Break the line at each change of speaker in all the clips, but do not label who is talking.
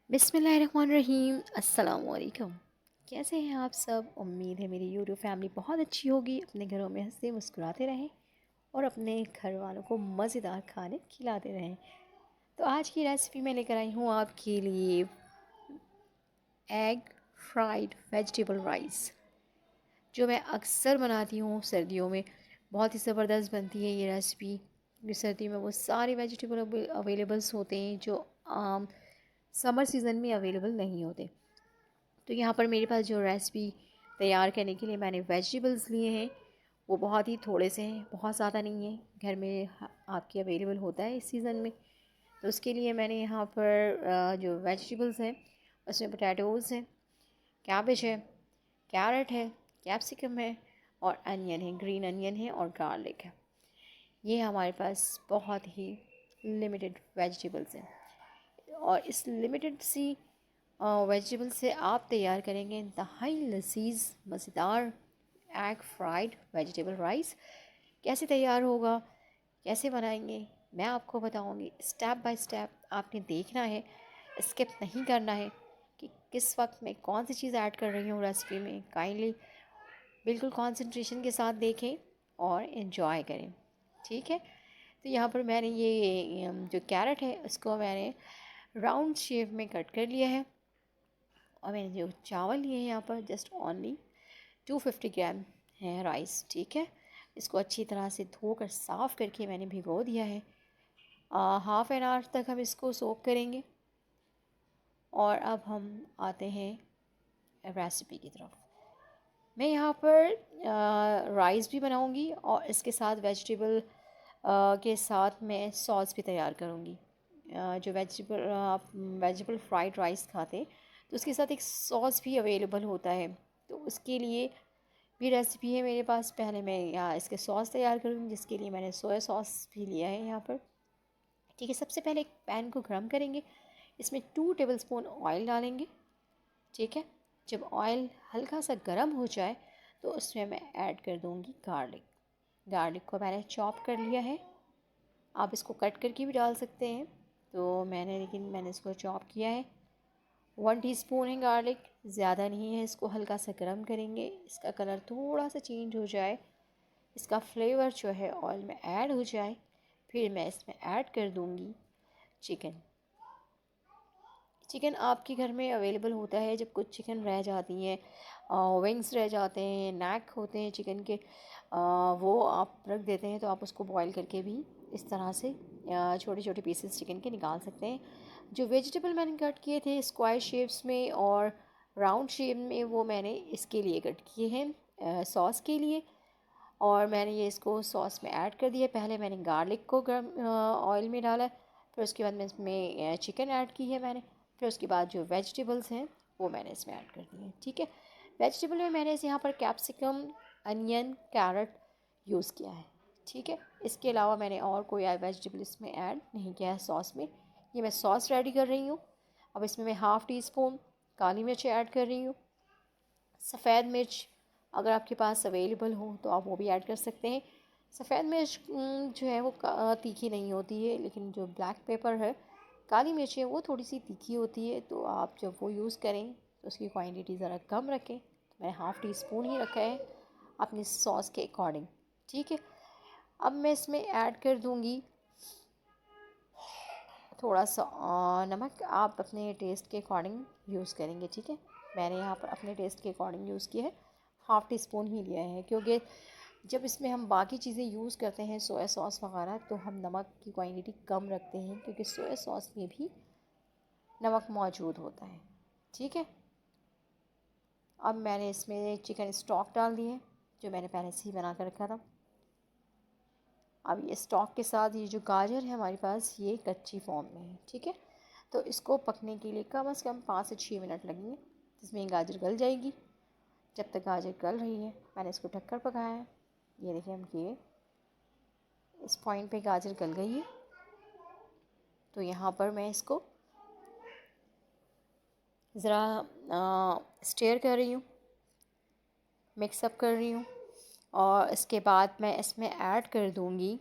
बिस्मिल्लाहिर्रहमानिर्रहीम। अस्सलाम वालेकुम। कैसे हैं आप सब? उम्मीद है मेरी यूट्यूब फैमिली बहुत अच्छी होगी, अपने घरों में हंसते मुस्कुराते रहें और अपने घर वालों को मज़ेदार खाने खिलाते रहें। तो आज की रेसिपी मैं लेकर आई हूँ आपके लिए एग फ्राइड वेजिटेबल राइस, जो मैं अक्सर बनाती हूँ सर्दियों में। बहुत ही ज़बरदस्त बनती है ये रेसिपी, क्योंकि सर्दी में वो सारे वेजिटेबल अवेलेबल्स होते हैं जो आम समर सीज़न में अवेलेबल नहीं होते। तो यहाँ पर मेरे पास जो रेसिपी तैयार करने के लिए मैंने वेजिटेबल्स लिए हैं वो बहुत ही थोड़े से हैं, बहुत ज़्यादा नहीं है। घर में आपके अवेलेबल होता है इस सीज़न में। तो उसके लिए मैंने यहाँ पर जो वेजिटेबल्स हैं उसमें पोटैटोज़ हैं, कैबेज है, कैरेट है, कैप्सिकम है और अनियन है, ग्रीन अनियन है और गार्लिक है। ये हमारे पास बहुत ही लिमिटेड वेजिटेबल्स हैं और इस लिमिटेड सी वेजिटेबल से आप तैयार करेंगे इंतहाई लजीज मज़ेदार एग फ्राइड वेजिटेबल राइस। कैसे तैयार होगा, कैसे बनाएंगे, मैं आपको बताऊंगी स्टेप बाय स्टेप। आपने देखना है, स्किप नहीं करना है कि किस वक्त मैं कौन सी चीज़ ऐड कर रही हूँ रेसिपी में। काइंडली बिल्कुल कंसंट्रेशन के साथ देखें और इन्जॉय करें, ठीक है। तो यहाँ पर मैंने ये जो कैरेट है उसको मैंने राउंड शेप में कट कर लिया है और मैंने जो चावल लिए हैं यहाँ पर जस्ट ओनली 250 ग्राम है राइस, ठीक है। इसको अच्छी तरह से धोकर साफ़ करके मैंने भिगो दिया है। हाफ़ एन आवर तक हम इसको सोक करेंगे और अब हम आते हैं रेसिपी की तरफ। मैं यहाँ पर राइस भी बनाऊँगी और इसके साथ वेजिटेबल के साथ मैं सॉस भी तैयार करूँगी। जो आप वेजिटेबल फ्राइड राइस खाते हैं तो उसके साथ एक सॉस भी अवेलेबल होता है, तो उसके लिए भी रेसिपी है मेरे पास। पहले मैं यहाँ इसके सॉस तैयार करूँगी, जिसके लिए मैंने सोया सॉस भी लिया है यहाँ पर, ठीक है। सबसे पहले एक पैन को गर्म करेंगे, इसमें 2 टेबलस्पून ऑयल डालेंगे, ठीक है। जब ऑयल हल्का सा गर्म हो जाए तो उसमें मैं ऐड कर दूँगी गार्लिक। गार्लिक को मैंने चॉप कर लिया है, आप इसको कट करके भी डाल सकते हैं, तो मैंने इसको चॉप किया है। 1 टीस्पून है गार्लिक, ज़्यादा नहीं है। इसको हल्का सा गर्म करेंगे, इसका कलर थोड़ा सा चेंज हो जाए, इसका फ्लेवर जो है ऑयल में ऐड हो जाए, फिर मैं इसमें ऐड कर दूँगी चिकन। चिकन आपके घर में अवेलेबल होता है। जब कुछ चिकन रह जाती हैं, विंग्स रह जाते हैं, नेक होते हैं चिकन के, वो आप रख देते हैं, तो आप उसको बॉईल करके भी इस तरह से छोटे छोटे पीसेस चिकन के निकाल सकते हैं। जो वेजिटेबल मैंने कट किए थे स्क्वायर शेप्स में और राउंड शेप में, वो मैंने इसके लिए कट किए हैं सॉस के लिए, और मैंने ये इसको सॉस में ऐड कर दिया। पहले मैंने गार्लिक को गर्म ऑयल में डाला, फिर उसके बाद मैं इसमें चिकन ऐड की है मैंने, फिर उसके बाद जो वेजिटेबल्स हैं वो मैंने इसमें ऐड कर दिए, ठीक है। वेजिटेबल में मैंने यहाँ पर कैप्सिकम, अनियन, कैरेट यूज़ किया है, ठीक है। इसके अलावा मैंने और कोई वेजिटेबल इसमें ऐड नहीं किया है सॉस में। ये मैं सॉस रेडी कर रही हूँ। अब इसमें मैं हाफ़ टी स्पून काली मिर्च ऐड कर रही हूँ। सफ़ेद मिर्च अगर आपके पास अवेलेबल हो तो आप वो भी ऐड कर सकते हैं। सफ़ेद मिर्च जो है वो तीखी नहीं होती है, लेकिन जो ब्लैक पेपर है, काली मिर्च है, वो थोड़ी सी तीखी होती है। तो आप जब वो यूज़ करें तो उसकी क्वांटिटी ज़रा कम रखें। तो मैंने हाफ़ टी स्पून ही रखा है अपनी सॉस के अकॉर्डिंग, ठीक है। अब मैं इसमें ऐड कर दूँगी थोड़ा सा नमक, आप अपने टेस्ट के अकॉर्डिंग यूज़ करेंगे, ठीक है। मैंने यहाँ पर अपने टेस्ट के अकॉर्डिंग यूज़ किया है, हाफ़ टी स्पून ही लिया है, क्योंकि जब इसमें हम बाकी चीज़ें यूज़ करते हैं सोया सॉस वगैरह, तो हम नमक की क्वांटिटी कम रखते हैं, क्योंकि सोया सॉस में भी नमक मौजूद होता है, ठीक है। अब मैंने इसमें चिकन स्टॉक डाल दिए, जो मैंने पहले से ही बना कर रखा था। अब ये स्टॉक के साथ ये जो गाजर है हमारे पास, ये कच्ची फॉर्म में है, ठीक है। तो इसको पकने के लिए कम से कम 5 से 6 मिनट लगेंगे, जिसमें ये गाजर गल जाएगी। जब तक गाजर गल रही है मैंने इसको ढककर पकाया है। ये देखिए, हम ये इस पॉइंट पे गाजर गल गई है, तो यहाँ पर मैं इसको ज़रा स्टेयर कर रही हूँ, मिक्सअप कर रही हूँ, और इसके बाद मैं इसमें ऐड कर दूँगी।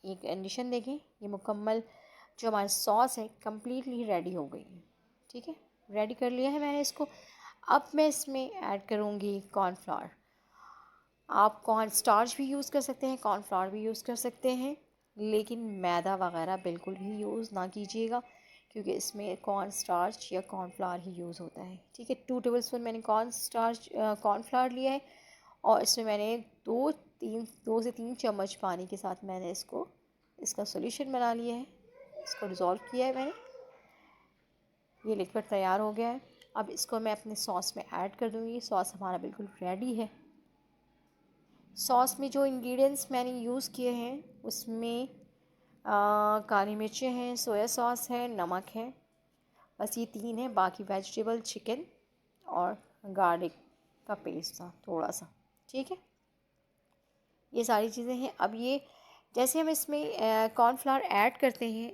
ये कंडीशन देखें, ये मुकम्मल जो हमारी सॉस है कम्प्लीटली रेडी हो गई है। ठीक है, रेडी कर लिया है मैंने इसको। अब मैं इसमें ऐड करूँगी कॉर्नफ्लावर। आप कॉर्न स्टार्च भी यूज़ कर सकते हैं, कॉर्नफ्लावर भी यूज़ कर सकते हैं, लेकिन मैदा वगैरह बिल्कुल भी यूज़ ना कीजिएगा, क्योंकि इसमें कॉर्न स्टार्च या कॉर्नफ्लावर ही यूज़ होता है। ठीक है, 2 टेबलस्पून मैंने कॉर्नफ्लावर लिया है, और इसमें मैंने 2 से 3 चम्मच पानी के साथ मैंने इसका सॉल्यूशन बना लिया है, इसको डिज़ोल्व किया है मैंने। ये लिक्विड तैयार हो गया है। अब इसको मैं अपने सॉस में ऐड कर दूँगी। सॉस हमारा बिल्कुल रेडी है। सॉस में जो इंग्रेडिएंट्स मैंने यूज़ किए हैं उसमें काली मिर्चें हैं, सोया सॉस है, नमक है, बस ये 3 है। बाकी वेजिटेबल, चिकन और गार्लिक का पेस्ट था थोड़ा सा। ठीक है, ये सारी चीज़ें हैं। अब ये जैसे हम इसमें कॉर्नफ्लावर ऐड करते हैं,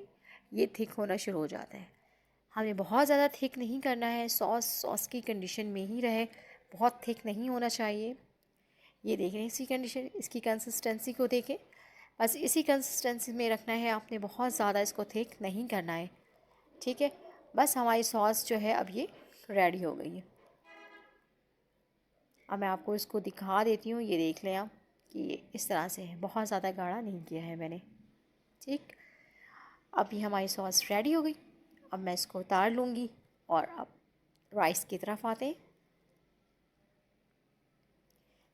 ये थिक होना शुरू हो जाता है। हमें बहुत ज़्यादा थिक नहीं करना है, सॉस की कंडीशन में ही रहे, बहुत थिक नहीं होना चाहिए। ये देख रहे हैं इसी कंडीशन, इसकी कंसिस्टेंसी को देखें, बस इसी कंसिस्टेंसी में रखना है आपने, बहुत ज़्यादा इसको थिक नहीं करना है। ठीक है, बस हमारी सॉस जो है अब ये रेडी हो गई है। अब मैं आपको इसको दिखा देती हूँ, ये देख लें आप कि ये इस तरह से है, बहुत ज़्यादा गाढ़ा नहीं किया है मैंने। ठीक, अब ये हमारी सॉस रेडी हो गई। अब मैं इसको उतार लूँगी और अब राइस की तरफ आते हैं।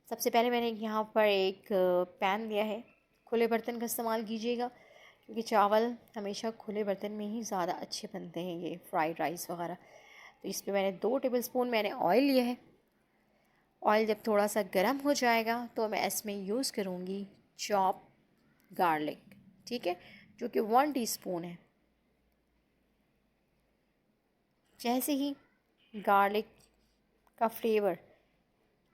सबसे पहले मैंने यहाँ पर एक पैन लिया है। खुले बर्तन का इस्तेमाल कीजिएगा, क्योंकि चावल हमेशा खुले बर्तन में ही ज़्यादा अच्छे बनते हैं, ये फ्राइड राइस वगैरह। तो इस पर मैंने 2 टेबलस्पून मैंने ऑयल लिया है। ऑयल जब थोड़ा सा गर्म हो जाएगा तो मैं इसमें यूज़ करूँगी चॉप गार्लिक। ठीक है, जो कि 1 टीस्पून है। जैसे ही गार्लिक का फ्लेवर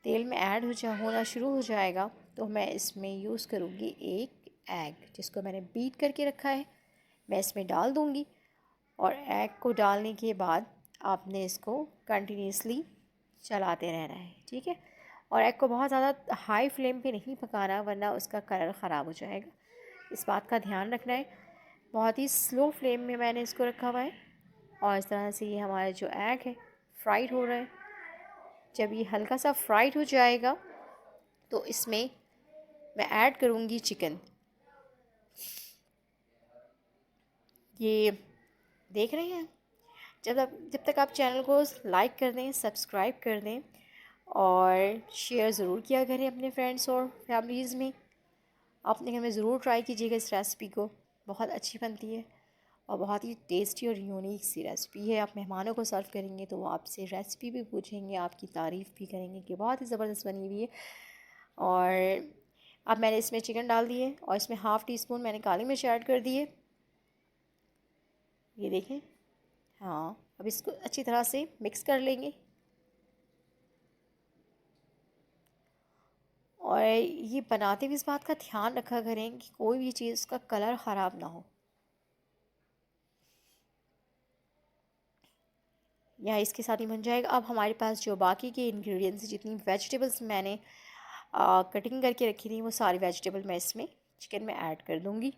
तेल में ऐड होना शुरू हो जाएगा तो मैं इसमें यूज़ करूँगी एक एग, जिसको मैंने बीट करके रखा है, मैं इसमें डाल दूँगी। और एग को डालने के बाद आपने इसको कंटिन्यूसली चलाते रहना है। ठीक है, और एग को बहुत ज़्यादा हाई फ्लेम पे नहीं पकाना, वरना उसका कलर ख़राब हो जाएगा, इस बात का ध्यान रखना है। बहुत ही स्लो फ्लेम में मैंने इसको रखा हुआ है, और इस तरह से ये हमारा जो एग है फ्राइड हो रहा है। जब ये हल्का सा फ्राइड हो जाएगा तो इसमें मैं ऐड करूँगी चिकन। ये देख रहे हैं, जब तक आप चैनल को लाइक कर दें, सब्सक्राइब कर दें, और शेयर ज़रूर किया करें अपने फ्रेंड्स और फैमिलीज़ में। अपने घर में ज़रूर ट्राई कीजिएगा इस रेसिपी को, बहुत अच्छी बनती है और बहुत ही टेस्टी और यूनिक सी रेसिपी है। आप मेहमानों को सर्व करेंगे तो वो आपसे रेसिपी भी पूछेंगे, आपकी तारीफ़ भी करेंगे कि बहुत ही ज़बरदस्त बनी हुई है। और अब मैंने इसमें चिकन डाल दिए, और इसमें 1/2 टीस्पून मैंने काली मिर्च ऐड कर दी है। ये देखें, हाँ, अब इसको अच्छी तरह से मिक्स कर लेंगे। और ये बनाते हुए इस बात का ध्यान रखा करें कि कोई भी चीज़ का कलर ख़राब ना हो, या इसके साथ ही बन जाएगा। अब हमारे पास जो बाकी के इंग्रेडिएंट्स, जितनी वेजिटेबल्स मैंने कटिंग करके रखी थी, वो सारी वेजिटेबल मैं इसमें चिकन में ऐड कर दूँगी।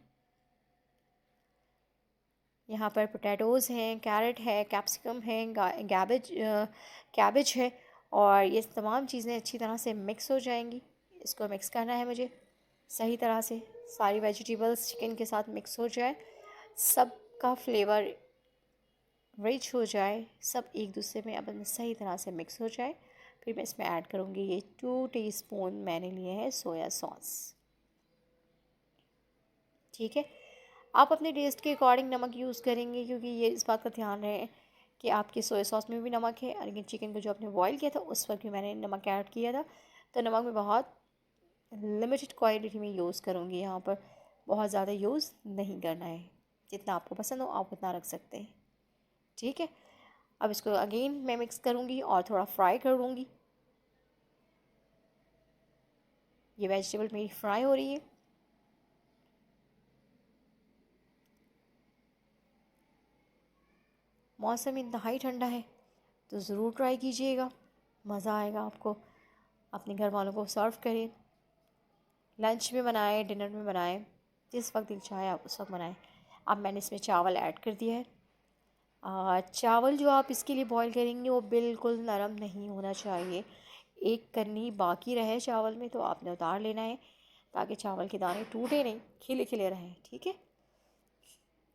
यहाँ पर पोटैटोज़ हैं, कैरेट है, कैप्सिकम है, कैबेज है, और ये तमाम चीज़ें अच्छी तरह से मिक्स हो जाएंगी। इसको मिक्स करना है मुझे सही तरह से, सारी वेजिटेबल्स चिकन के साथ मिक्स हो जाए, सब का फ्लेवर रिच हो जाए, सब एक दूसरे में अपन सही तरह से मिक्स हो जाए। फिर मैं इसमें ऐड करूँगी ये 2 टीस्पून मैंने लिए हैं सोया सॉस। ठीक है, आप अपने टेस्ट के अकॉर्डिंग नमक यूज़ करेंगे, क्योंकि ये इस बात का ध्यान रहे कि आपके सोया सॉस में भी नमक है, और लेकिन चिकन को जो आपने बॉईल किया था उस वक्त भी मैंने नमक ऐड किया था। तो नमक में बहुत लिमिटेड क्वांटिटी में यूज़ करूँगी, यहाँ पर बहुत ज़्यादा यूज़ नहीं करना है, जितना आपको पसंद हो आप उतना रख सकते हैं। ठीक है, अब इसको अगेन मैं मिक्स करूँगी और थोड़ा फ्राई करूँगी। ये वेजिटेबल मेरी फ्राई हो रही है। मौसम इंतहाई ठंडा है, तो ज़रूर ट्राई कीजिएगा, मज़ा आएगा आपको। अपने घर वालों को सर्व करें, लंच में बनाएं, डिनर में बनाएं, जिस वक्त दिल चाहे आप उस वक्त बनाएं। अब मैंने इसमें चावल ऐड कर दिया है। चावल जो आप इसके लिए बॉईल करेंगे वो बिल्कुल नरम नहीं होना चाहिए। एक कन्नी बाकी रहे चावल में तो आपने उतार लेना है, ताकि चावल के दाने टूटे नहीं, खिले खिले रहें। ठीक है।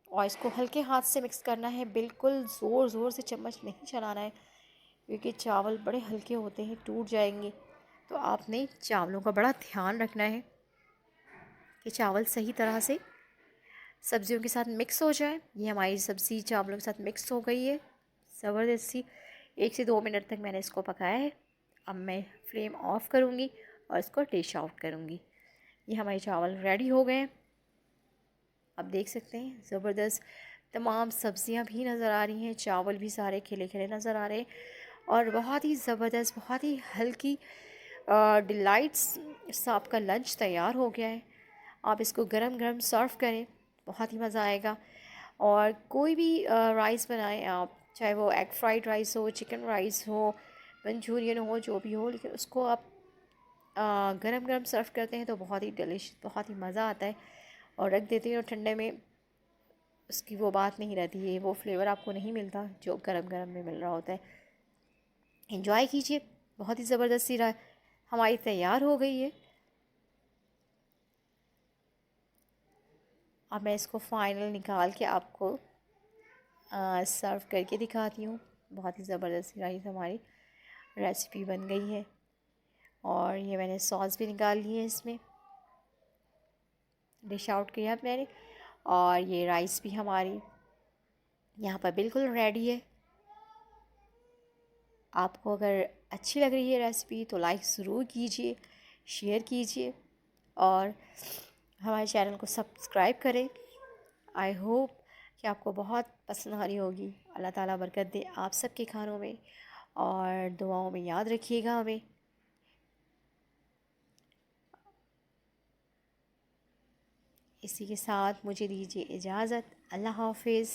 और इसको हल्के हाथ से मिक्स करना है, बिल्कुल ज़ोर ज़ोर से चम्मच नहीं चलाना है, क्योंकि चावल बड़े हल्के होते हैं, टूट जाएंगे। तो आपने चावलों का बड़ा ध्यान रखना है कि चावल सही तरह से सब्जियों के साथ मिक्स हो जाए। ये हमारी सब्ज़ी चावलों के साथ मिक्स हो गई है ज़बरदस्ती। 1 से 2 मिनट तक मैंने इसको पकाया है। अब मैं फ्लेम ऑफ करूँगी और इसको डिश आउट करूँगी। ये हमारे चावल रेडी हो गए। अब देख सकते हैं ज़बरदस्त तमाम सब्जियां भी नज़र आ रही हैं, चावल भी सारे खिले खिले नज़र आ रहे हैं और बहुत ही ज़बरदस्त, बहुत ही हल्की डिलाइट्स सा आपका लंच तैयार हो गया है। आप इसको गरम गरम सर्व करें, बहुत ही मज़ा आएगा। और कोई भी राइस बनाएं आप, चाहे वो एग फ्राइड राइस हो, चिकन राइस हो, मंचूरियन हो, जो भी हो, लेकिन उसको आप गरम गरम सर्व करते हैं तो बहुत ही डिलिश, बहुत ही मज़ा आता है। और रख देते हैं और ठंडे में उसकी वो बात नहीं रहती है, वो फ्लेवर आपको नहीं मिलता जो गरम गरम में मिल रहा होता है। एंजॉय कीजिए। बहुत ही ज़बरदस्ती हमारी तैयार हो गई है। अब मैं इसको फाइनल निकाल के आपको सर्व करके दिखाती हूँ। बहुत ही ज़बरदस्त राइस हमारी रेसिपी बन गई है। और ये मैंने सॉस भी निकाल ली है, इसमें डिश आउट किया मैंने। और ये राइस भी हमारी यहाँ पर बिल्कुल रेडी है। आपको अगर अच्छी लग रही है रेसिपी तो लाइक ज़रूर कीजिए, शेयर कीजिए और हमारे चैनल को सब्सक्राइब करें। आई होप कि आपको बहुत पसंद आ रही होगी। अल्लाह ताला बरकत दे आप सबके खानों में और दुआओं में याद रखिएगा हमें। इसी के साथ मुझे दीजिए इजाज़त। अल्लाह हाफिज़।